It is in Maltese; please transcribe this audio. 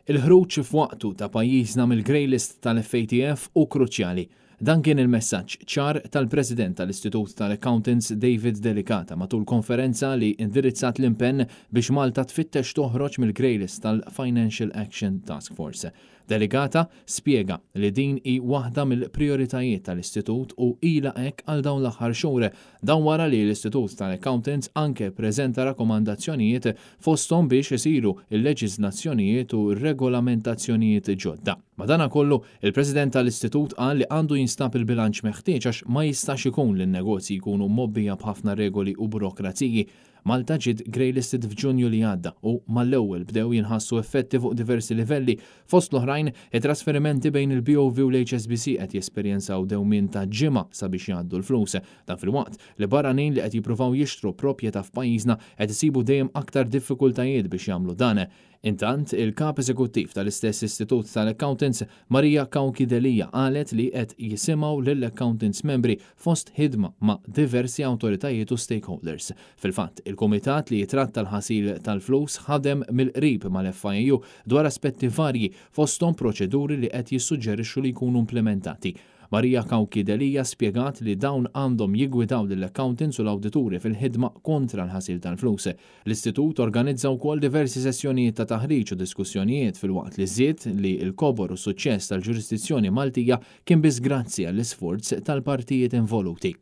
Il-ħruġ f'waqtu ta' pajjiżna mill-grey list tal-FATF u kruċjali. Dan kien il-messaġġ ċar tal-President tal-Istitut tal-Accountants David Delicata matul konferenza li indirizzat l-impenn biex Malta tfittex toħroġ mill-grey list tal-Financial Action Task Force. Delicata spjega li din hi waħda mill-prijoritajiet tal-Istitut u ilha hekk għal dawn l-aħħar xhur, dan wara li l-Istitut tal-Accountants anke preżenta rakkomandazzjonijiet fosthom biex isiru il-leġiżlazzjonijiet u r-regolamentazzjonijiet ġodda. Madankollu, il-President tal-Istitut qal li għandu jinstab il-bilanċ meħtieġ għax ma jistax ikun li n-negozji jkunu mobbija b'ħafna regoli u burokraziji. Malta ġiet greylisted f'Ġunju li għadda u mal-ewwel bdew jinħassu effetti fuq diversi livelli, fost l-oħrajn it-trasferimenti bejn il-BOV u l-HSBC qed jesperjenzaw dewmien ta' ġimgħa sabiex jgħaddu l-flus. Dan fil-waqt li barranin li qed jippruvaw jixtru proprjetà f'pajjiżna qed isibu dejjem aktar diffikultajiet biex jagħmlu dan. Intant, il-kap eżekuttiv tal-istess Istitut tal-Accountants, Marija Kawkidelija, qalet li qed jisimgħu lill-accountants membri fost ħidma ma' diversi awtoritajiet u stakeholders. Fil-fatt, il-Kumitat li jitratta l-ħasil tal-flus ħadem mill-qrib mal-FIU dwar aspetti varji fosthom proċeduri li qed jissuġġerixxu li jkunu implementati. Marija Kawkidelija spjegat li dawn għandhom jiggwidaw lill-accountants u l-awdituri fil-ħidma kontra l-ħasil tal-flus. L-Istitut organizza wkoll diversi sessjonijiet ta' taħriġ u diskussjonijiet fil-waqt li żied li l-kobor u suċċess tal-ġurisdizzjoni Maltija kien biss grazzi għall-isforz tal-partijiet involuti.